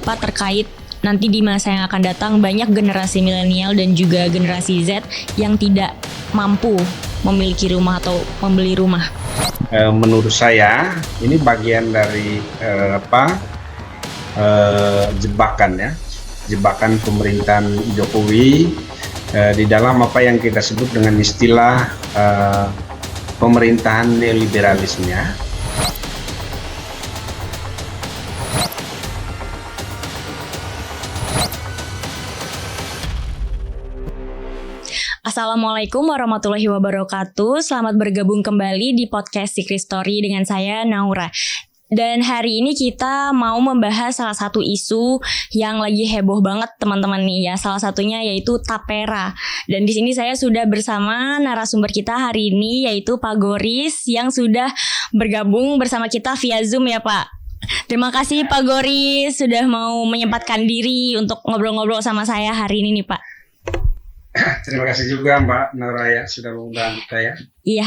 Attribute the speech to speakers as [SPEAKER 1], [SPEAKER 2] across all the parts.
[SPEAKER 1] Bapak terkait nanti di masa yang akan datang banyak generasi milenial dan juga generasi Z yang tidak mampu memiliki rumah atau membeli rumah?
[SPEAKER 2] Menurut saya ini bagian dari jebakan ya, jebakan pemerintahan Jokowi di dalam apa yang kita sebut dengan istilah pemerintahan neoliberalisme ya.
[SPEAKER 1] Assalamualaikum warahmatullahi wabarakatuh. Selamat bergabung kembali di podcast Secret Story dengan saya Naura. Dan hari ini kita mau membahas salah satu isu yang lagi heboh banget teman-teman nih ya. Salah satunya yaitu Tapera. Dan di sini saya sudah bersama narasumber kita hari ini yaitu Pak Goris yang sudah bergabung bersama kita via Zoom ya Pak. Terima kasih Pak Goris sudah mau menyempatkan diri untuk ngobrol-ngobrol sama saya hari ini nih Pak.
[SPEAKER 2] Terima kasih juga Mbak Nauraya sudah mengundang saya.
[SPEAKER 1] Iya,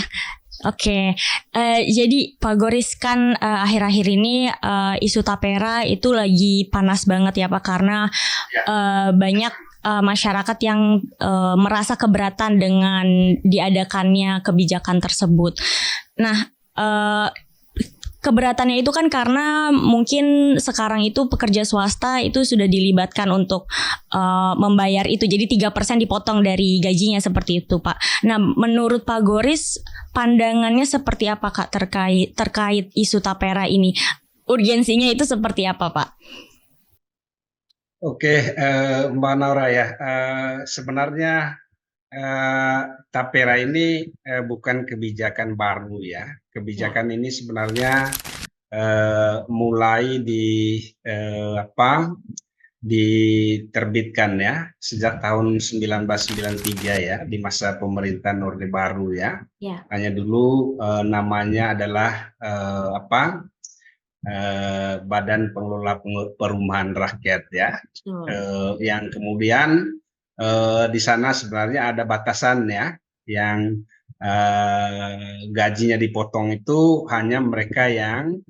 [SPEAKER 1] oke. Jadi Pak Goris kan akhir-akhir ini isu Tapera itu lagi panas banget ya Pak karena banyak masyarakat yang merasa keberatan dengan diadakannya kebijakan tersebut. Nah, keberatannya itu kan karena mungkin sekarang itu pekerja swasta itu sudah dilibatkan untuk membayar itu. Jadi 3% dipotong dari gajinya seperti itu Pak. Nah menurut Pak Goris pandangannya seperti apa Kak terkait isu Tapera ini? Urgensinya itu seperti apa Pak?
[SPEAKER 2] Oke, Mbak Naura ya, sebenarnya Tapera ini bukan kebijakan baru ya. Kebijakan ini sebenarnya mulai diterbitkan ya sejak tahun 1993 ya di masa pemerintahan Orde Baru ya. Hanya dulu namanya adalah Badan Pengelola Perumahan Rakyat ya. Yang kemudian di sana sebenarnya ada batasan ya, yang gajinya dipotong itu hanya mereka yang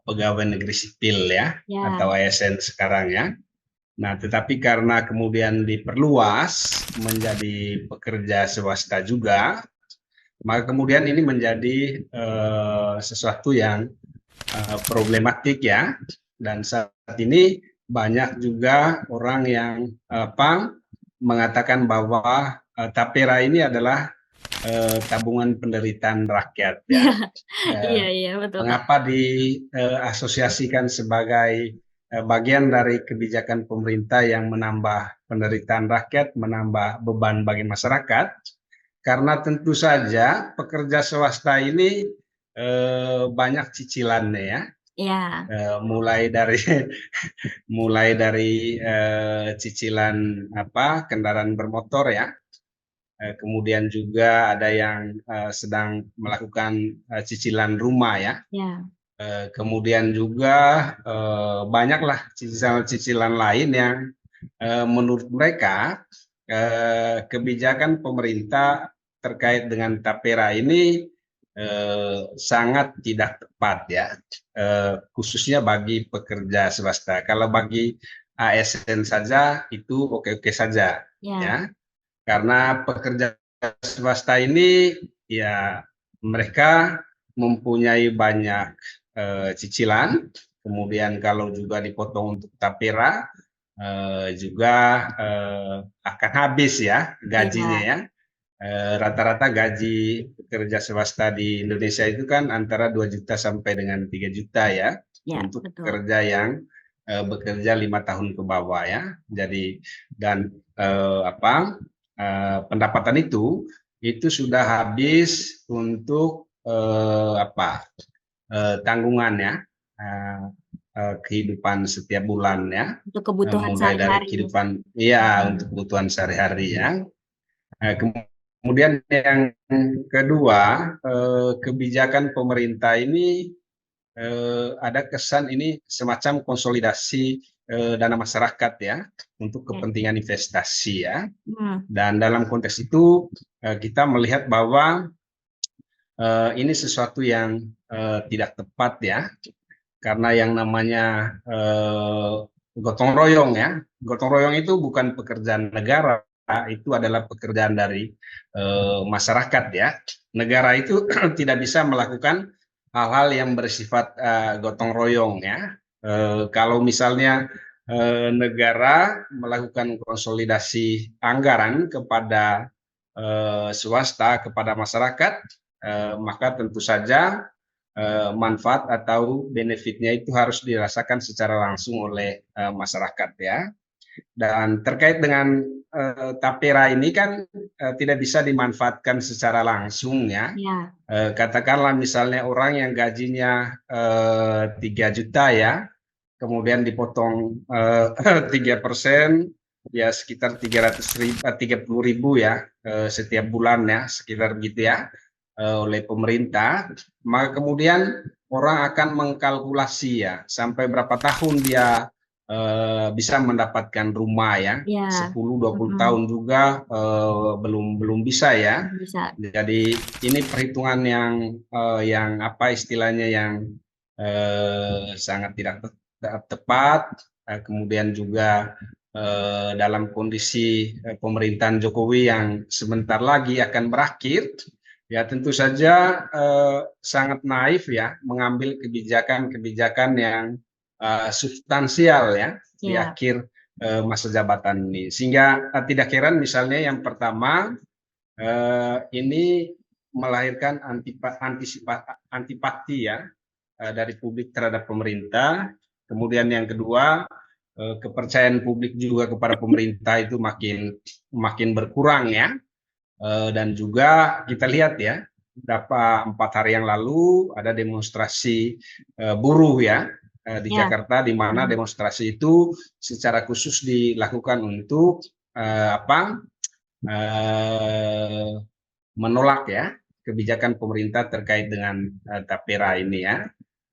[SPEAKER 2] pegawai negeri sipil ya, atau ASN sekarang ya. Nah, tetapi karena kemudian diperluas menjadi pekerja swasta juga, maka kemudian ini menjadi sesuatu yang problematik ya. Dan saat ini banyak juga orang yang mengatakan bahwa Tapera ini adalah tabungan penderitaan rakyat ya.
[SPEAKER 1] Iya betul.
[SPEAKER 2] Mengapa diasosiasikan sebagai bagian dari kebijakan pemerintah yang menambah penderitaan rakyat, menambah beban bagi masyarakat? Karena tentu saja pekerja swasta ini banyak cicilannya ya. Mulai dari cicilan kendaraan bermotor ya, kemudian juga ada yang sedang melakukan cicilan rumah ya, kemudian juga banyaklah cicilan lain yang menurut mereka kebijakan pemerintah terkait dengan Tapera ini sangat tidak tepat ya, khususnya bagi pekerja swasta. Kalau bagi ASN saja itu oke-oke saja ya, karena pekerja swasta ini ya mereka mempunyai banyak cicilan, kemudian kalau juga dipotong untuk Tapera juga akan habis ya gajinya ya. Rata-rata gaji pekerja swasta di Indonesia itu kan antara 2 juta sampai dengan 3 juta ya, untuk pekerja yang bekerja 5 tahun ke bawah ya. Jadi dan pendapatan itu sudah habis untuk tanggungan ya, kehidupan setiap bulan ya,
[SPEAKER 1] Untuk kebutuhan
[SPEAKER 2] mulai dari kehidupan untuk kebutuhan sehari-hari ya. Kemudian yang kedua, kebijakan pemerintah ini ada kesan ini semacam konsolidasi dana masyarakat ya, untuk kepentingan investasi ya. Dan dalam konteks itu kita melihat bahwa ini sesuatu yang tidak tepat ya, karena yang namanya gotong royong ya. Gotong royong itu bukan pekerjaan negara, itu adalah pekerjaan dari masyarakat ya. Negara itu tidak bisa melakukan hal-hal yang bersifat gotong royong ya. Kalau misalnya negara melakukan konsolidasi anggaran kepada swasta, kepada masyarakat, maka tentu saja manfaat atau benefitnya itu harus dirasakan secara langsung oleh masyarakat ya. Dan terkait dengan tapera ini kan tidak bisa dimanfaatkan secara langsung ya. Katakanlah misalnya orang yang gajinya 3 juta ya, kemudian dipotong 3%, ya sekitar 30.000 ya setiap bulan ya, sekitar begitu ya, oleh pemerintah. Maka kemudian orang akan mengkalkulasi ya sampai berapa tahun dia bisa mendapatkan rumah ya, 10-20 tahun juga belum bisa ya. Jadi ini perhitungan yang apa istilahnya yang sangat tidak tepat. Kemudian juga dalam kondisi pemerintahan Jokowi yang sebentar lagi akan berakhir, ya tentu saja sangat naif ya mengambil kebijakan-kebijakan yang substansial ya di akhir masa jabatan ini. Sehingga tidak heran misalnya yang pertama ini melahirkan antipati ya dari publik terhadap pemerintah. Kemudian yang kedua, kepercayaan publik juga kepada pemerintah itu makin berkurang ya. Dan juga kita lihat ya, beberapa 4 hari yang lalu ada demonstrasi buruh ya di Jakarta, di mana demonstrasi itu secara khusus dilakukan untuk menolak ya kebijakan pemerintah terkait dengan tapera ini ya.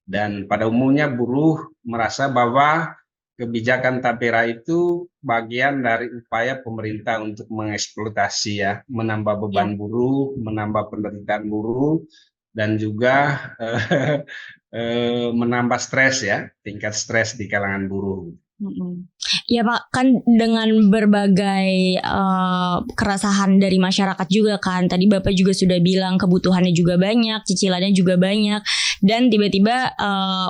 [SPEAKER 2] Dan pada umumnya buruh merasa bahwa kebijakan tapera itu bagian dari upaya pemerintah untuk mengeksploitasi ya, menambah beban buruh, menambah penderitaan buruh, dan juga menambah stres ya, tingkat stres di kalangan buruh.
[SPEAKER 1] Ya Pak, kan dengan berbagai keresahan dari masyarakat juga kan. Tadi Bapak juga sudah bilang kebutuhannya juga banyak, cicilannya juga banyak. Dan tiba-tiba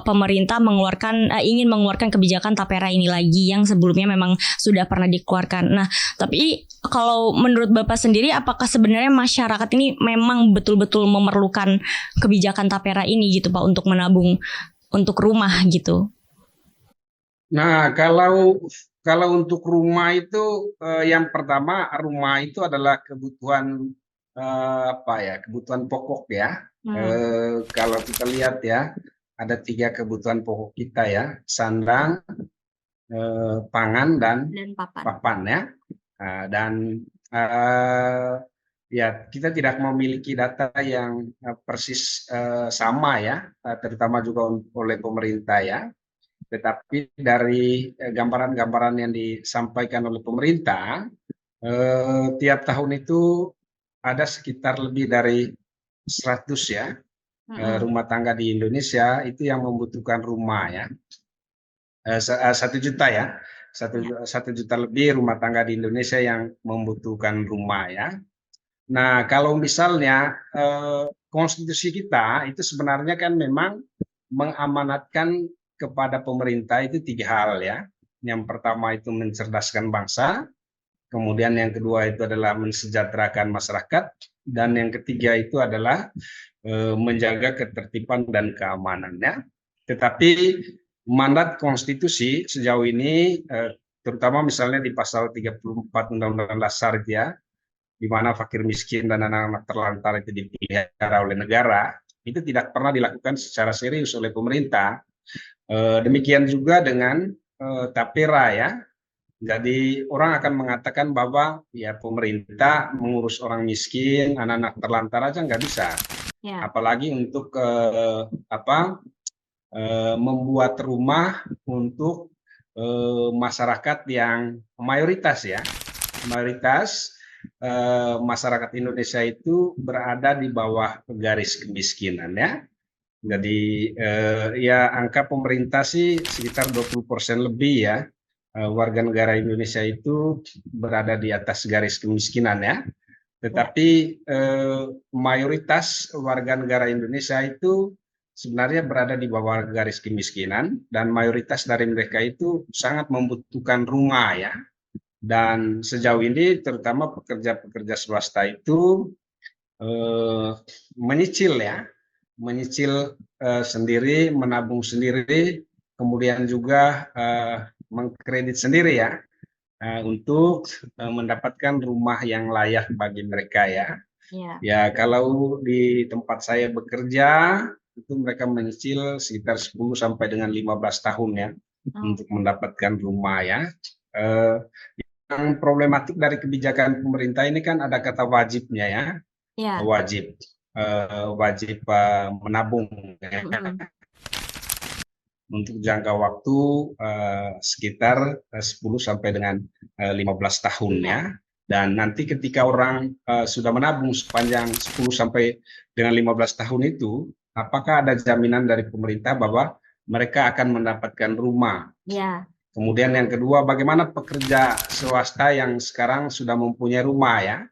[SPEAKER 1] pemerintah ingin mengeluarkan kebijakan tapera ini lagi yang sebelumnya memang sudah pernah dikeluarkan. Nah, tapi kalau menurut Bapak sendiri, apakah sebenarnya masyarakat ini memang betul-betul memerlukan kebijakan tapera ini gitu Pak untuk menabung untuk rumah gitu?
[SPEAKER 2] Nah, kalau untuk rumah itu yang pertama, rumah itu adalah kebutuhan kebutuhan pokok ya. Kalau kita lihat ya, ada 3 kebutuhan pokok kita ya, sandang, pangan dan papan ya. Dan ya kita tidak memiliki data yang persis sama ya, terutama juga oleh pemerintah ya. Tetapi dari gambaran-gambaran yang disampaikan oleh pemerintah, tiap tahun itu ada sekitar lebih dari 100 ya rumah tangga di Indonesia itu yang membutuhkan rumah ya. 1 juta ya, 1 juta lebih rumah tangga di Indonesia yang membutuhkan rumah ya. Nah, kalau misalnya konstitusi kita itu sebenarnya kan memang mengamanatkan kepada pemerintah itu 3 hal ya. Yang pertama itu mencerdaskan bangsa, kemudian yang kedua itu adalah mensejahterakan masyarakat, dan yang ketiga itu adalah menjaga ketertiban dan keamanannya. Tetapi mandat konstitusi sejauh ini, terutama misalnya di pasal 34 Undang-Undang Dasar ya, di mana fakir miskin dan anak-anak terlantar itu dipelihara oleh negara, itu tidak pernah dilakukan secara serius oleh pemerintah. Demikian juga dengan tapera ya. Jadi orang akan mengatakan bahwa ya pemerintah mengurus orang miskin, anak-anak terlantar aja nggak bisa. Apalagi untuk membuat rumah untuk masyarakat yang mayoritas ya. Mayoritas masyarakat Indonesia itu berada di bawah garis kemiskinan ya. Jadi ya angka pemerintah sih sekitar 20% lebih ya, warga negara Indonesia itu berada di atas garis kemiskinan ya. Tetapi mayoritas warga negara Indonesia itu sebenarnya berada di bawah garis kemiskinan, dan mayoritas dari mereka itu sangat membutuhkan rumah ya. Dan sejauh ini terutama pekerja-pekerja swasta itu menyicil ya, menyicil sendiri, menabung sendiri, kemudian juga mengkredit sendiri ya, untuk mendapatkan rumah yang layak bagi mereka ya. Ya, kalau di tempat saya bekerja itu mereka menyicil sekitar 10 sampai dengan 15 tahun ya, untuk mendapatkan rumah ya. Yang problematik dari kebijakan pemerintah ini kan ada kata wajibnya ya. Wajib menabung ya, untuk jangka waktu sekitar 10 sampai dengan 15 tahun ya. Dan nanti ketika orang sudah menabung sepanjang 10 sampai dengan 15 tahun itu, apakah ada jaminan dari pemerintah bahwa mereka akan mendapatkan rumah? Kemudian yang kedua, bagaimana pekerja swasta yang sekarang sudah mempunyai rumah ya?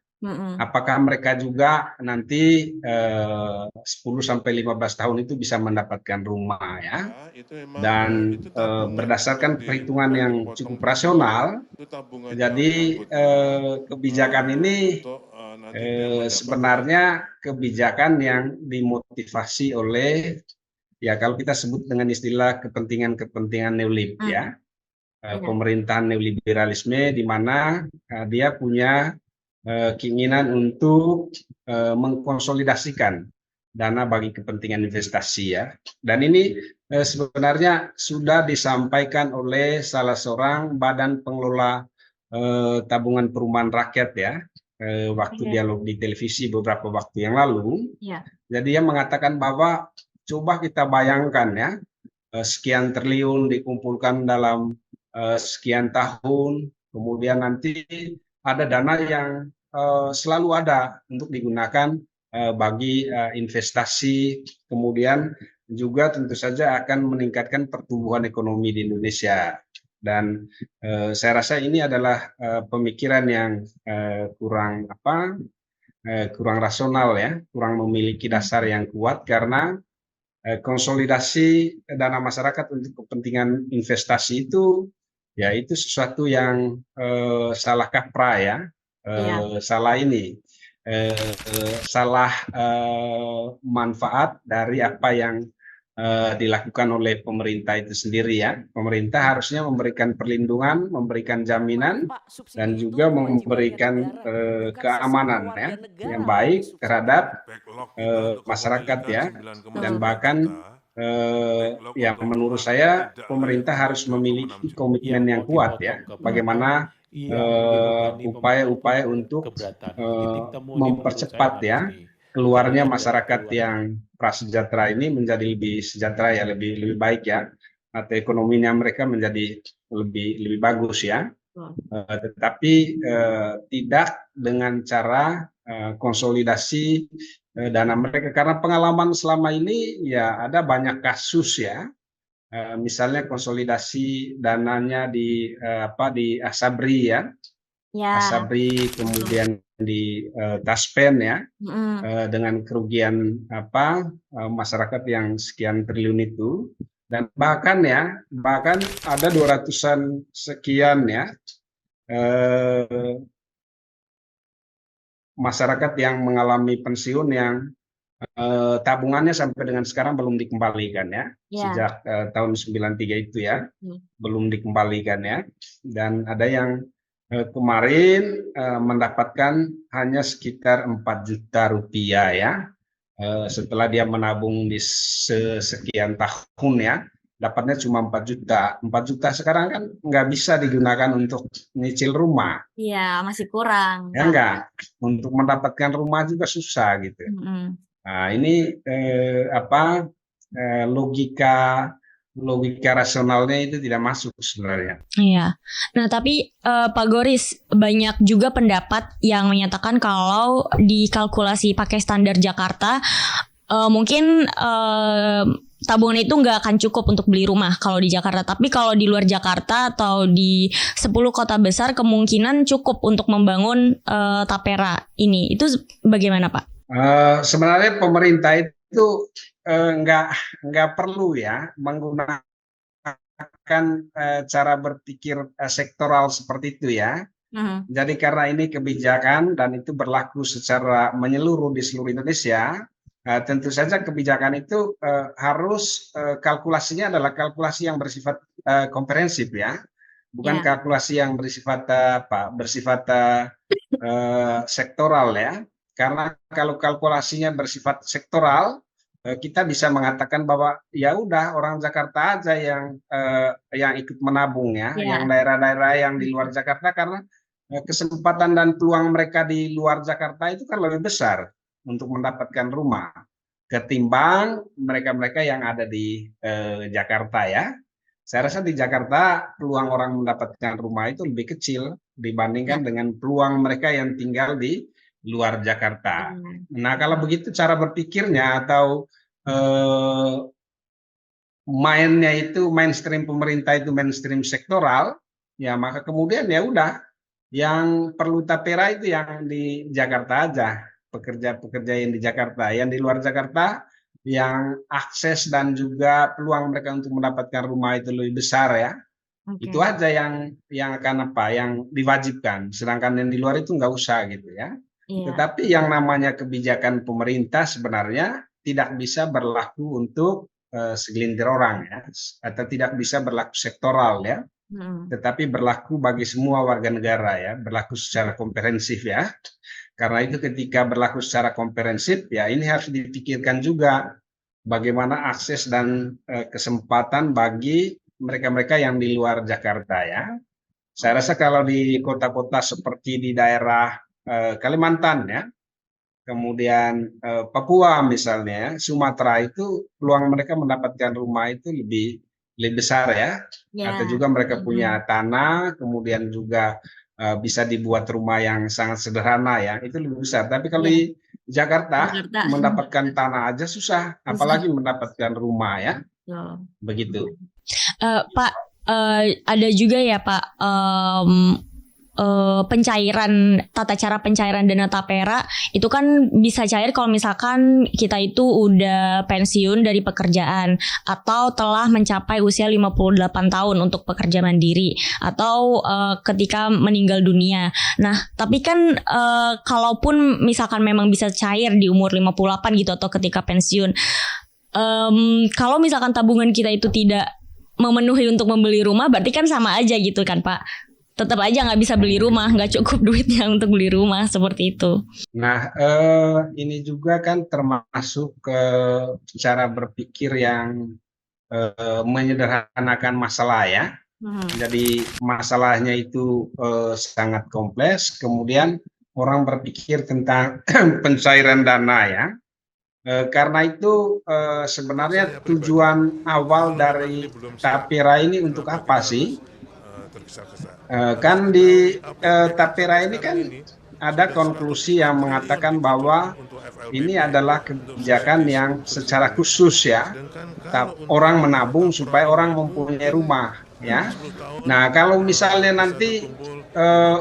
[SPEAKER 2] Apakah mereka juga nanti 10 sampai 15 tahun itu bisa mendapatkan rumah ya? Dan berdasarkan perhitungan yang cukup rasional, jadi kebijakan ini sebenarnya kebijakan yang dimotivasi oleh, ya kalau kita sebut dengan istilah kepentingan neolib ya, pemerintahan neoliberalisme, di mana dia punya keinginan untuk mengkonsolidasikan dana bagi kepentingan investasi ya. Dan ini sebenarnya sudah disampaikan oleh salah seorang badan pengelola tabungan perumahan rakyat ya, waktu dialog di televisi beberapa waktu yang lalu. Jadi dia mengatakan bahwa coba kita bayangkan ya, sekian triliun dikumpulkan dalam sekian tahun, kemudian nanti ada dana yang selalu ada untuk digunakan bagi investasi, kemudian juga tentu saja akan meningkatkan pertumbuhan ekonomi di Indonesia. Dan saya rasa ini adalah pemikiran yang kurang rasional ya, kurang memiliki dasar yang kuat, karena konsolidasi dana masyarakat untuk kepentingan investasi itu ya, itu sesuatu yang salah kaprah ya, salah manfaat dari apa yang dilakukan oleh pemerintah itu sendiri ya. Pemerintah harusnya memberikan perlindungan, memberikan jaminan, dan juga memberikan keamanan ya yang baik terhadap masyarakat ya. Dan bahkan yang menurut saya pemerintah harus memiliki komitmen yang kuat ya, bagaimana upaya-upaya untuk mempercepat ya keluarnya masyarakat yang prasejahtera ini menjadi lebih sejahtera ya, lebih baik ya, atau ekonominya mereka menjadi lebih bagus ya. Tetapi tidak dengan cara konsolidasi dana mereka, karena pengalaman selama ini ya ada banyak kasus ya, misalnya konsolidasi dananya di Asabri ya, Asabri, kemudian di Taspen ya, dengan kerugian masyarakat yang sekian triliun itu. Dan bahkan ada 200-an sekian ya masyarakat yang mengalami pensiun yang tabungannya sampai dengan sekarang belum dikembalikan ya, sejak tahun 93 itu ya, belum dikembalikan ya. Dan ada yang kemarin mendapatkan hanya sekitar 4 juta rupiah ya, setelah dia menabung di sekian tahun ya, dapatnya cuma 4 juta. 4 juta sekarang kan nggak bisa digunakan untuk nyicil rumah.
[SPEAKER 1] Iya, masih kurang.
[SPEAKER 2] Ya enggak, untuk mendapatkan rumah juga susah gitu. Nah, ini logika rasionalnya itu tidak masuk sebenarnya.
[SPEAKER 1] Iya. Nah, tapi Pak Goris, banyak juga pendapat yang menyatakan kalau dikalkulasi pakai standar Jakarta, mungkin tabungan itu nggak akan cukup untuk beli rumah kalau di Jakarta. Tapi kalau di luar Jakarta atau di 10 kota besar kemungkinan cukup untuk membangun Tapera ini. Itu bagaimana Pak?
[SPEAKER 2] Sebenarnya pemerintah itu nggak perlu ya menggunakan cara berpikir sektoral seperti itu ya. Jadi karena ini kebijakan dan itu berlaku secara menyeluruh di seluruh Indonesia, tentu saja kebijakan itu harus kalkulasinya adalah kalkulasi yang bersifat komprehensif ya, bukan kalkulasi yang bersifat sektoral ya. Karena kalau kalkulasinya bersifat sektoral, kita bisa mengatakan bahwa ya udah orang Jakarta aja yang ikut menabung ya, yang daerah-daerah yang di luar Jakarta, karena kesempatan dan peluang mereka di luar Jakarta itu kan lebih besar untuk mendapatkan rumah ketimbang mereka-mereka yang ada di Jakarta ya. Saya rasa di Jakarta peluang orang mendapatkan rumah itu lebih kecil dibandingkan dengan peluang mereka yang tinggal di luar Jakarta. Nah, kalau begitu cara berpikirnya atau mainnya itu mainstream pemerintah itu mainstream sektoral, ya maka kemudian ya udah yang perlu Tapera itu yang di Jakarta aja, pekerja-pekerja yang di Jakarta, yang di luar Jakarta yang akses dan juga peluang mereka untuk mendapatkan rumah itu lebih besar ya. Itu aja yang akan yang diwajibkan, sedangkan yang di luar itu nggak usah gitu ya. Tetapi yang namanya kebijakan pemerintah sebenarnya tidak bisa berlaku untuk segelintir orang ya, atau tidak bisa berlaku sektoral ya. Tetapi berlaku bagi semua warga negara ya, berlaku secara komprehensif ya. Karena itu ketika berlaku secara komprehensif ya, ini harus dipikirkan juga bagaimana akses dan kesempatan bagi mereka-mereka yang di luar Jakarta ya. Saya rasa kalau di kota-kota seperti di daerah Kalimantan ya, kemudian Papua misalnya, Sumatera, itu peluang mereka mendapatkan rumah itu lebih besar ya. Atau juga mereka punya tanah, kemudian juga bisa dibuat rumah yang sangat sederhana ya, itu lebih besar. Tapi kalau di Jakarta mendapatkan tanah aja susah, apalagi mendapatkan rumah ya. Begitu.
[SPEAKER 1] Pak, ada juga ya Pak pencairan, tata cara pencairan dana Tapera itu kan bisa cair kalau misalkan kita itu udah pensiun dari pekerjaan atau telah mencapai usia 58 tahun untuk pekerja mandiri atau ketika meninggal dunia. Nah, tapi kan kalaupun misalkan memang bisa cair di umur 58 gitu atau ketika pensiun, kalau misalkan tabungan kita itu tidak memenuhi untuk membeli rumah, berarti kan sama aja gitu kan Pak. Tetap aja nggak bisa beli rumah, nggak cukup duitnya untuk beli rumah, seperti itu.
[SPEAKER 2] Nah, ini juga kan termasuk cara berpikir yang menyederhanakan masalah ya. Jadi masalahnya itu sangat kompleks, kemudian orang berpikir tentang pencairan dana ya. Karena itu sebenarnya tujuan awal dari Tapera ini untuk apa sih? Kan di Tapera ini kan ada konklusi yang mengatakan bahwa ini adalah kebijakan yang secara khusus ya, orang menabung supaya orang mempunyai rumah ya. Nah, kalau misalnya nanti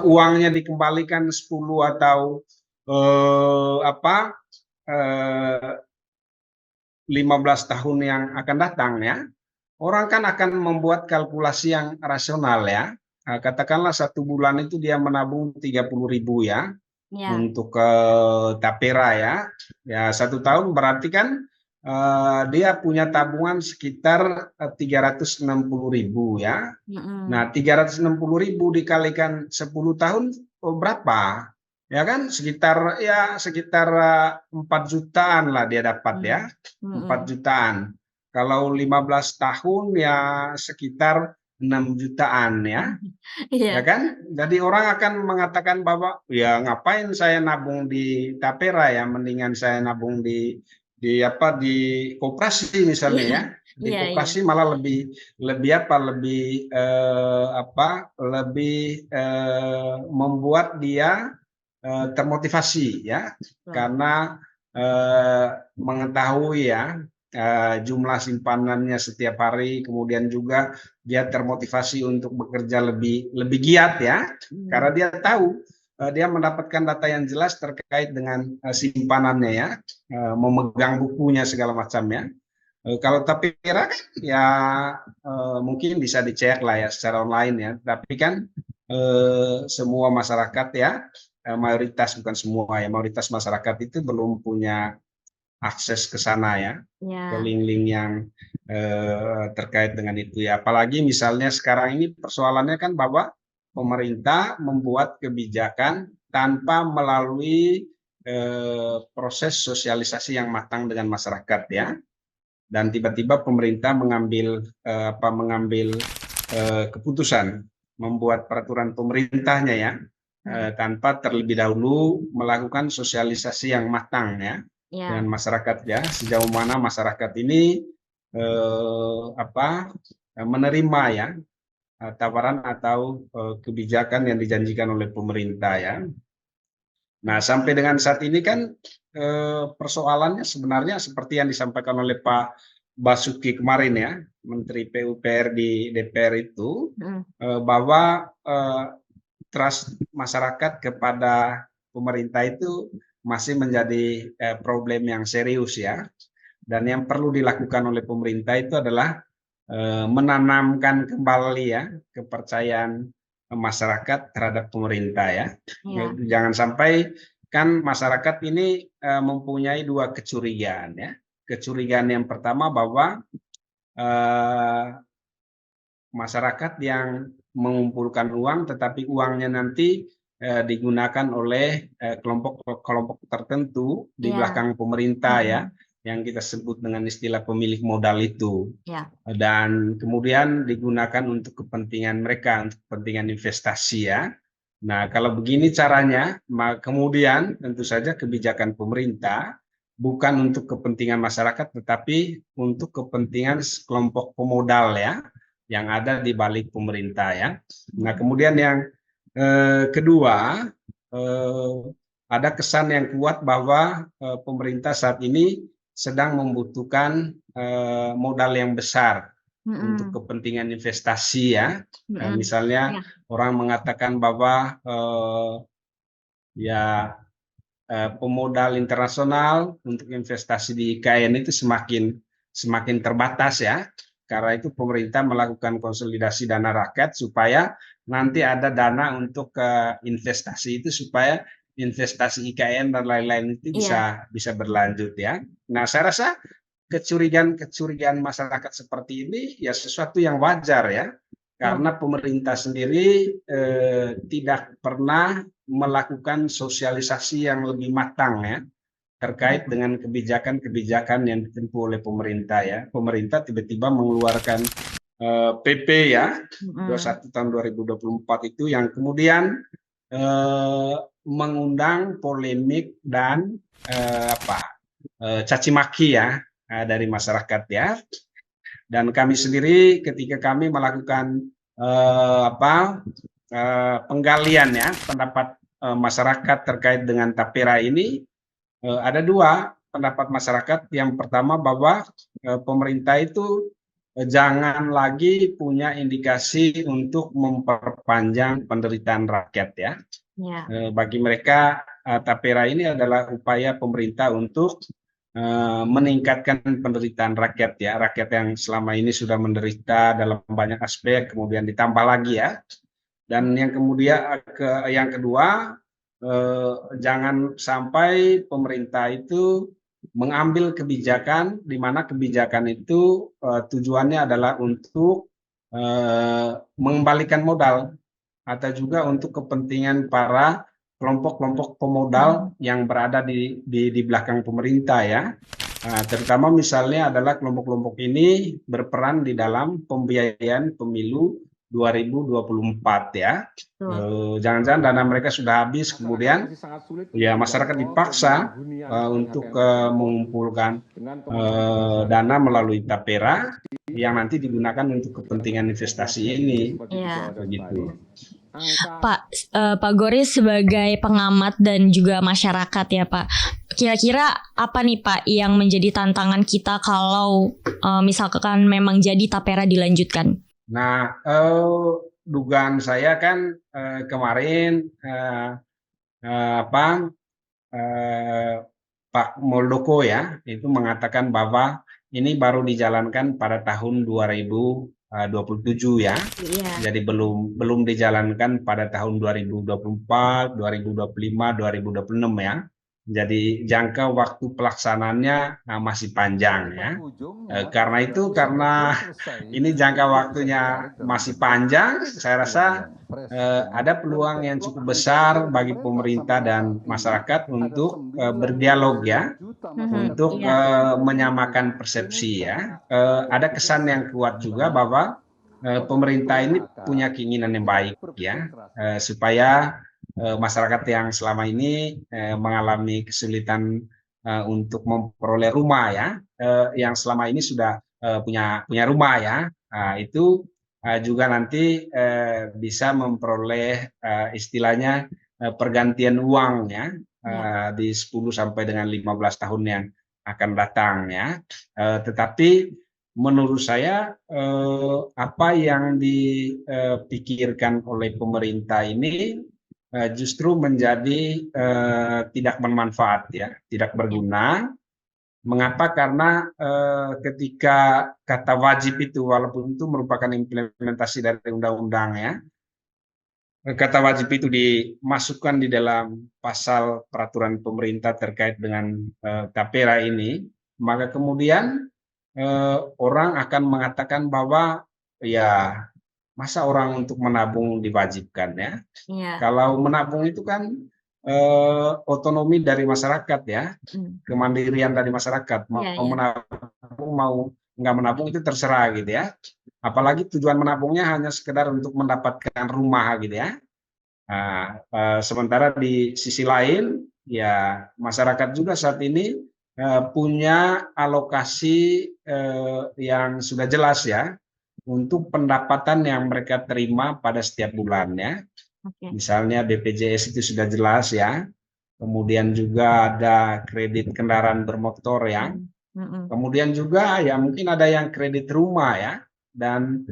[SPEAKER 2] uangnya dikembalikan 10 atau 15 tahun yang akan datang ya, orang kan akan membuat kalkulasi yang rasional ya. Katakanlah 1 bulan itu dia menabung 30.000 ya, untuk Tapera ya. Ya 1 tahun berarti kan dia punya tabungan sekitar 360.000 ya. Nah 360.000 dikalikan 10 tahun berapa? Ya kan sekitar 4 jutaan lah dia dapat ya, 4 jutaan. Kalau 15 tahun ya sekitar 6 jutaan ya. Ya kan? Jadi orang akan mengatakan bahwa ya ngapain saya nabung di Tapera ya, mendingan saya nabung di koperasi misalnya ya. Di koperasi malah lebih membuat dia termotivasi ya. Karena mengetahui ya jumlah simpanannya setiap hari, kemudian juga dia termotivasi untuk bekerja lebih giat ya, karena dia tahu dia mendapatkan data yang jelas terkait dengan simpanannya ya, memegang bukunya segala macamnya. Kalau Tapera kan ya mungkin bisa dicek lah ya secara online ya, tapi kan semua masyarakat ya, mayoritas bukan semua ya, mayoritas masyarakat itu belum punya akses ke sana ya, ke link-link yang terkait dengan itu ya. Apalagi misalnya sekarang ini persoalannya kan bahwa pemerintah membuat kebijakan tanpa melalui proses sosialisasi yang matang dengan masyarakat ya. Dan tiba-tiba pemerintah mengambil keputusan membuat peraturan pemerintahnya ya, tanpa terlebih dahulu melakukan sosialisasi yang matang ya dengan masyarakat ya, sejauh mana masyarakat ini menerima ya tawaran atau kebijakan yang dijanjikan oleh pemerintah ya. Nah, sampai dengan saat ini kan persoalannya sebenarnya seperti yang disampaikan oleh Pak Basuki kemarin ya, Menteri PUPR di DPR itu, bahwa trust masyarakat kepada pemerintah itu masih menjadi problem yang serius ya. Dan yang perlu dilakukan oleh pemerintah itu adalah menanamkan kembali ya kepercayaan masyarakat terhadap pemerintah ya. Jangan sampai kan masyarakat ini mempunyai dua kecurigaan ya. Kecurigaan yang pertama bahwa masyarakat yang mengumpulkan uang tetapi uangnya nanti digunakan oleh kelompok tertentu di belakang pemerintah ya, yang kita sebut dengan istilah pemilik modal itu, dan kemudian digunakan untuk kepentingan mereka, untuk kepentingan investasi ya. Nah, kalau begini caranya, kemudian tentu saja kebijakan pemerintah bukan untuk kepentingan masyarakat, tetapi untuk kepentingan kelompok pemodal ya, yang ada di balik pemerintah ya. Nah, kemudian yang kedua, ada kesan yang kuat bahwa pemerintah saat ini sedang membutuhkan modal yang besar untuk kepentingan investasi ya. Misalnya orang mengatakan bahwa pemodal internasional untuk investasi di IKN itu semakin terbatas ya. Karena itu pemerintah melakukan konsolidasi dana rakyat supaya nanti ada dana untuk investasi itu, supaya investasi IKN dan lain-lain itu bisa berlanjut ya. Nah, saya rasa kecurigaan masyarakat seperti ini ya sesuatu yang wajar ya, karena pemerintah sendiri tidak pernah melakukan sosialisasi yang lebih matang ya terkait dengan kebijakan-kebijakan yang ditempuh oleh pemerintah ya. Pemerintah tiba-tiba mengeluarkan PP ya 21 tahun 2024 itu yang kemudian mengundang polemik dan caci maki ya dari masyarakat ya. Dan kami sendiri ketika kami melakukan penggalian ya pendapat masyarakat terkait dengan Tapera ini, ada dua pendapat masyarakat. Yang pertama bahwa pemerintah itu jangan lagi punya indikasi untuk memperpanjang penderitaan rakyat ya. Bagi mereka Tapera ini adalah upaya pemerintah untuk meningkatkan penderitaan rakyat ya, rakyat yang selama ini sudah menderita dalam banyak aspek, kemudian ditambah lagi ya. Dan yang kemudian yang kedua, jangan sampai pemerintah itu mengambil kebijakan di mana kebijakan itu tujuannya adalah untuk mengembalikan modal atau juga untuk kepentingan para kelompok-kelompok pemodal yang berada di belakang pemerintah ya. Terutama misalnya adalah kelompok-kelompok ini berperan di dalam pembiayaan pemilu 2024 ya. Jangan-jangan dana mereka sudah habis, kemudian ya masyarakat dipaksa untuk mengumpulkan dana melalui Tapera yang nanti digunakan untuk kepentingan investasi ini. Begitu.
[SPEAKER 1] Pak Goris sebagai pengamat dan juga masyarakat ya Pak, kira-kira apa nih Pak yang menjadi tantangan kita kalau misalkan memang jadi tapera dilanjutkan?
[SPEAKER 2] Nah, dugaan saya kan kemarin apa Pak Muldoko ya itu mengatakan bahwa ini baru dijalankan pada tahun 2027 ya.
[SPEAKER 1] Iya.
[SPEAKER 2] Jadi belum dijalankan pada tahun 2024, 2025, 2026 ya. Jadi jangka waktu pelaksanaannya masih panjang ya. Karena ini jangka waktunya masih panjang, saya rasa ada peluang yang cukup besar bagi pemerintah dan masyarakat untuk berdialog ya, untuk menyamakan persepsi ya. Ada kesan yang kuat juga bahwa pemerintah ini punya keinginan yang baik ya, supaya masyarakat yang selama ini mengalami kesulitan untuk memperoleh rumah ya, yang selama ini sudah punya rumah ya, itu juga nanti bisa memperoleh istilahnya pergantian uang ya, di 10 sampai dengan 15 tahun yang akan datang ya. Tetapi menurut saya apa yang dipikirkan oleh pemerintah ini justru menjadi tidak bermanfaat ya, tidak berguna. Mengapa? Karena ketika kata wajib itu, walaupun itu merupakan implementasi dari undang-undang ya, kata wajib itu dimasukkan di dalam pasal peraturan pemerintah terkait dengan tapera ini, maka kemudian orang akan mengatakan bahwa ya masa orang untuk menabung diwajibkan ya. Kalau menabung itu kan otonomi dari masyarakat ya, kemandirian dari masyarakat, mau menabung mau nggak menabung itu terserah gitu ya. Apalagi tujuan menabungnya hanya sekedar untuk mendapatkan rumah gitu ya. Nah, sementara di sisi lain ya masyarakat juga saat ini punya alokasi yang sudah jelas ya untuk pendapatan yang mereka terima pada setiap bulannya. Misalnya BPJS itu sudah jelas ya. Kemudian juga ada kredit kendaraan bermotor ya. Kemudian juga ya mungkin ada yang kredit rumah ya. Dan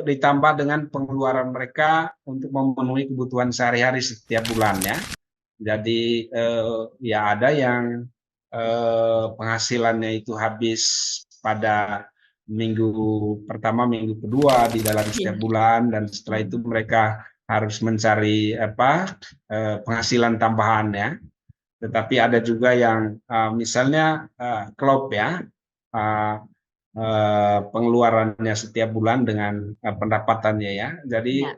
[SPEAKER 2] ditambah dengan pengeluaran mereka untuk memenuhi kebutuhan sehari-hari setiap bulan ya. Jadi ya ada yang penghasilannya itu habis pada minggu pertama, minggu kedua di dalam setiap bulan, dan setelah itu mereka harus mencari penghasilan tambahan ya. Tetapi ada juga yang misalnya klop ya, pengeluarannya setiap bulan dengan pendapatannya ya. Jadi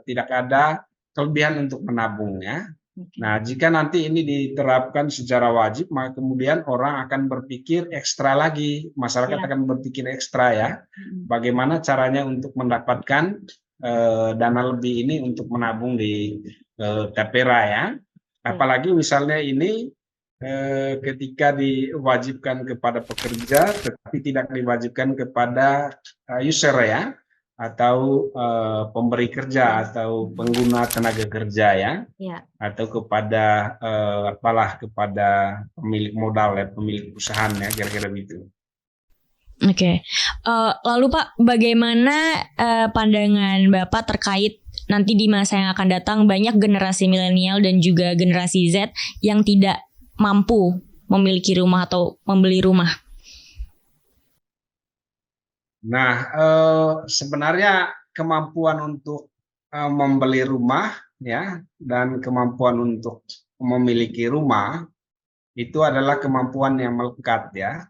[SPEAKER 2] tidak ada kelebihan untuk menabung ya. Nah, jika nanti ini diterapkan secara wajib, maka kemudian orang akan berpikir ekstra lagi, masyarakat akan berpikir ekstra ya, bagaimana caranya untuk mendapatkan dana lebih ini untuk menabung di tapera ya. Apalagi misalnya ini ketika diwajibkan kepada pekerja, tetapi tidak diwajibkan kepada user ya, atau pemberi kerja atau pengguna tenaga kerja ya, atau kepada kepada pemilik modal ya, pemilik perusahaan ya, kira-kira begitu.
[SPEAKER 1] Oke. Lalu Pak, bagaimana pandangan Bapak terkait nanti di masa yang akan datang banyak generasi milenial dan juga generasi Z yang tidak mampu memiliki rumah atau membeli rumah?
[SPEAKER 2] Nah, sebenarnya kemampuan untuk membeli rumah ya dan kemampuan untuk memiliki rumah itu adalah kemampuan yang melekat ya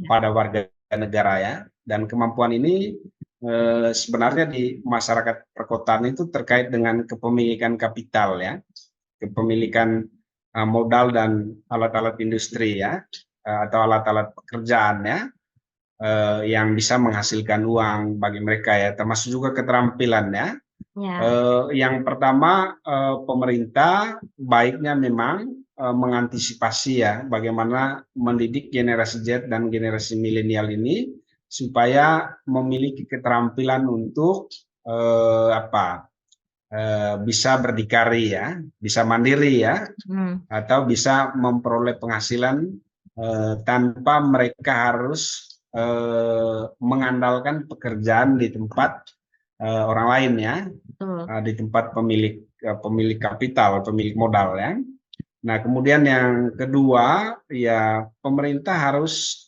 [SPEAKER 2] pada warga negara ya, dan kemampuan ini sebenarnya di masyarakat perkotaan itu terkait dengan kepemilikan kapital ya, kepemilikan modal dan alat-alat industri ya, atau alat-alat pekerjaan ya, yang bisa menghasilkan uang bagi mereka ya, termasuk juga keterampilan ya. Yang pertama, pemerintah baiknya memang mengantisipasi ya bagaimana mendidik generasi Z dan generasi milenial ini supaya memiliki keterampilan untuk bisa berdikari ya, bisa mandiri ya, atau bisa memperoleh penghasilan tanpa mereka harus mengandalkan pekerjaan di tempat orang lain ya, di tempat pemilik kapital, pemilik modal ya. Nah, kemudian yang kedua, ya pemerintah harus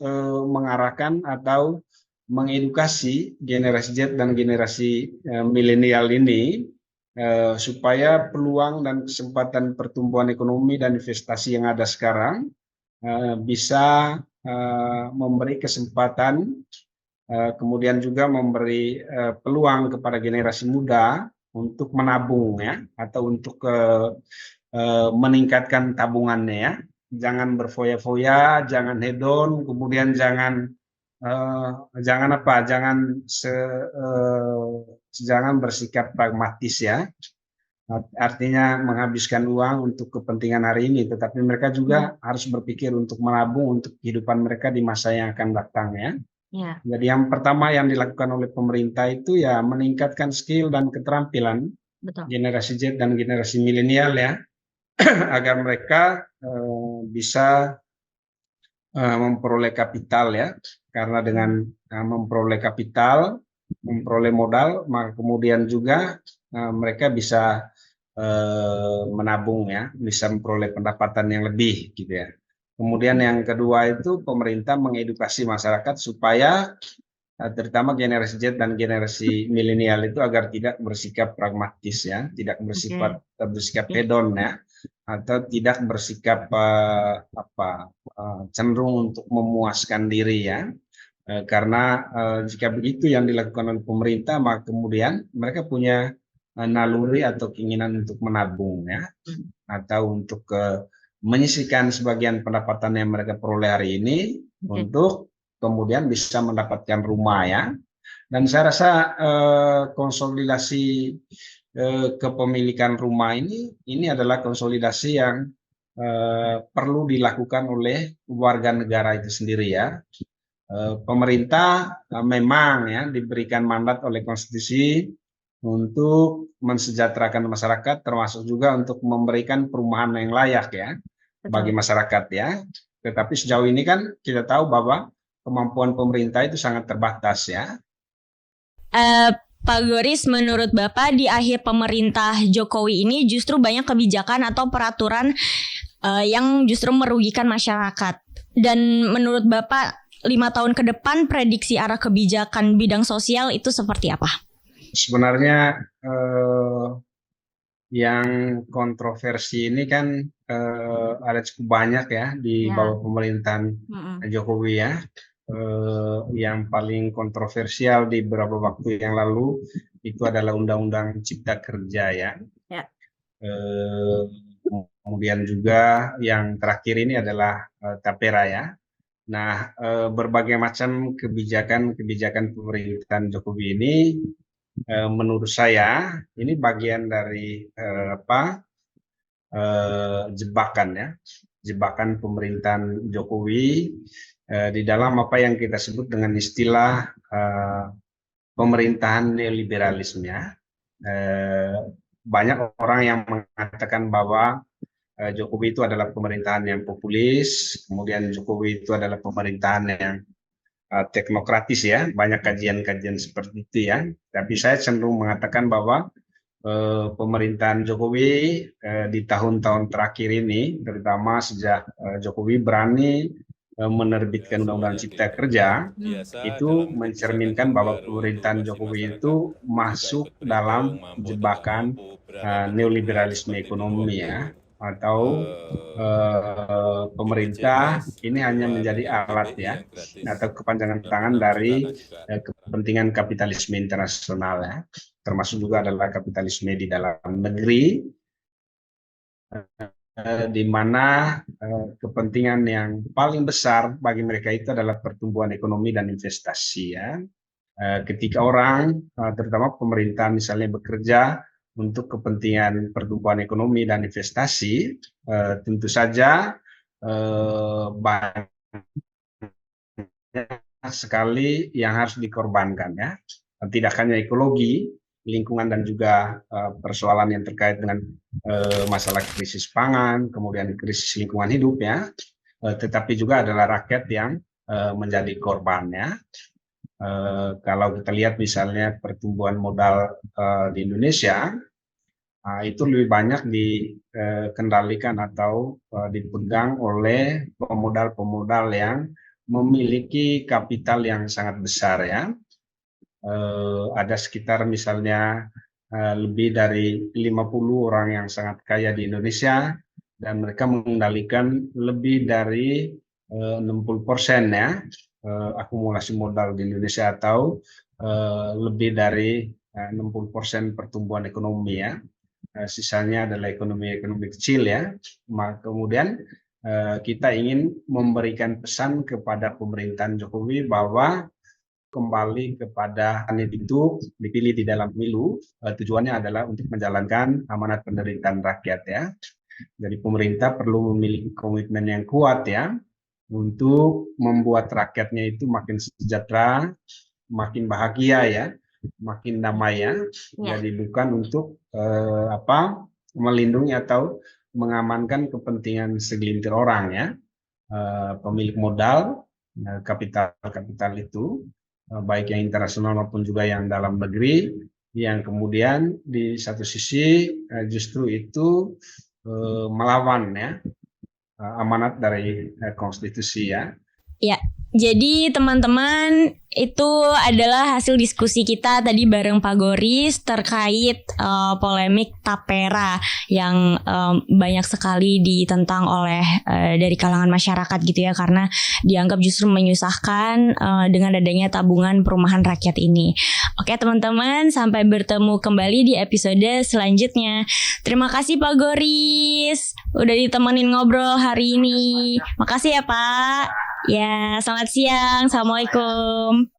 [SPEAKER 2] mengarahkan atau mengedukasi generasi Z dan generasi milenial ini supaya peluang dan kesempatan pertumbuhan ekonomi dan investasi yang ada sekarang bisa memberi kesempatan, kemudian juga memberi peluang kepada generasi muda untuk menabung ya, atau untuk meningkatkan tabungannya ya. Jangan berfoya-foya, jangan hedon, kemudian jangan jangan bersikap pragmatis ya. Artinya menghabiskan uang untuk kepentingan hari ini, tetapi mereka juga harus berpikir untuk menabung untuk kehidupan mereka di masa yang akan datang ya. Jadi yang pertama yang dilakukan oleh pemerintah itu ya meningkatkan skill dan keterampilan generasi Z dan generasi milenial ya, agar mereka bisa memperoleh kapital ya, karena dengan memperoleh kapital, memperoleh modal, maka kemudian juga mereka bisa menabung ya, bisa memperoleh pendapatan yang lebih gitu ya. Kemudian yang kedua itu pemerintah mengedukasi masyarakat supaya terutama generasi Z dan generasi milenial itu agar tidak bersikap pragmatis ya, tidak bersikap hedon ya, atau tidak bersikap cenderung untuk memuaskan diri ya. Karena jika begitu yang dilakukan oleh pemerintah, maka kemudian mereka punya naluri atau keinginan untuk menabung ya, atau untuk menyisihkan sebagian pendapatan yang mereka peroleh hari ini untuk kemudian bisa mendapatkan rumah ya. Dan saya rasa konsolidasi kepemilikan rumah ini adalah konsolidasi yang perlu dilakukan oleh warga negara itu sendiri ya. Pemerintah memang ya diberikan mandat oleh konstitusi untuk mensejahterakan masyarakat, termasuk juga untuk memberikan perumahan yang layak ya bagi masyarakat ya. Tetapi sejauh ini kan kita tahu bahwa kemampuan pemerintah itu sangat terbatas ya.
[SPEAKER 1] Pak Goris, menurut Bapak di akhir pemerintah Jokowi ini justru banyak kebijakan atau peraturan yang justru merugikan masyarakat. Dan menurut Bapak 5 tahun ke depan prediksi arah kebijakan bidang sosial itu seperti apa?
[SPEAKER 2] Sebenarnya yang kontroversi ini kan ada cukup banyak ya di bawah pemerintahan Jokowi ya. Yang paling kontroversial di beberapa waktu yang lalu itu adalah Undang-Undang Cipta Kerja ya. Kemudian juga yang terakhir ini adalah Tapera ya. Nah, berbagai macam kebijakan pemerintahan Jokowi ini menurut saya ini bagian dari jebakan ya, jebakan pemerintahan Jokowi di dalam apa yang kita sebut dengan istilah pemerintahan neoliberalisme ya. Banyak orang yang mengatakan bahwa Jokowi itu adalah pemerintahan yang populis, kemudian Jokowi itu adalah pemerintahan yang teknokratis ya, banyak kajian-kajian seperti itu ya. Tapi saya cenderung mengatakan bahwa pemerintahan Jokowi di tahun-tahun terakhir ini, terutama sejak Jokowi berani menerbitkan Undang-Undang Cipta Kerja, itu mencerminkan bahwa pemerintahan Jokowi itu masuk dalam jebakan neoliberalisme ekonomi ya, atau pemerintah ini hanya menjadi alat ya, atau kepanjangan tangan dari kepentingan kapitalisme internasional ya, termasuk juga adalah kapitalisme di dalam negeri, di mana kepentingan yang paling besar bagi mereka itu adalah pertumbuhan ekonomi dan investasi ya. Ketika orang, terutama pemerintah misalnya bekerja untuk kepentingan pertumbuhan ekonomi dan investasi, tentu saja banyak sekali yang harus dikorbankan ya. Tidak hanya ekologi, lingkungan dan juga persoalan yang terkait dengan masalah krisis pangan, kemudian krisis lingkungan hidup ya, tetapi juga adalah rakyat yang menjadi korbannya. Kalau kita lihat misalnya pertumbuhan modal di Indonesia, itu lebih banyak dikendalikan atau dipegang oleh pemodal-pemodal yang memiliki kapital yang sangat besar ya. Ada sekitar misalnya lebih dari 50 orang yang sangat kaya di Indonesia dan mereka mengendalikan lebih dari 60% ya akumulasi modal di Indonesia atau lebih dari 60% pertumbuhan ekonomi ya. Sisanya adalah ekonomi kecil ya. Kemudian kita ingin memberikan pesan kepada pemerintahan Jokowi bahwa kembali kepada itu dipilih di dalam pemilu, tujuannya adalah untuk menjalankan amanat penderitaan rakyat ya. Jadi pemerintah perlu memiliki komitmen yang kuat ya untuk membuat rakyatnya itu makin sejahtera, makin bahagia ya, makin damai ya. Jadi bukan untuk melindungi atau mengamankan kepentingan segelintir orang ya, pemilik modal, kapital itu, baik yang internasional maupun juga yang dalam negeri, yang kemudian di satu sisi justru itu melawan ya amanat dari konstitusi ya.
[SPEAKER 1] Ya, jadi teman-teman itu adalah hasil diskusi kita tadi bareng Pak Goris terkait polemik Tapera yang banyak sekali ditentang oleh dari kalangan masyarakat gitu ya, karena dianggap justru menyusahkan dengan adanya tabungan perumahan rakyat ini. Oke teman-teman, sampai bertemu kembali di episode selanjutnya. Terima kasih Pak Goris udah ditemenin ngobrol hari ini. Makasih ya Pak. Ya, selamat siang. Assalamualaikum.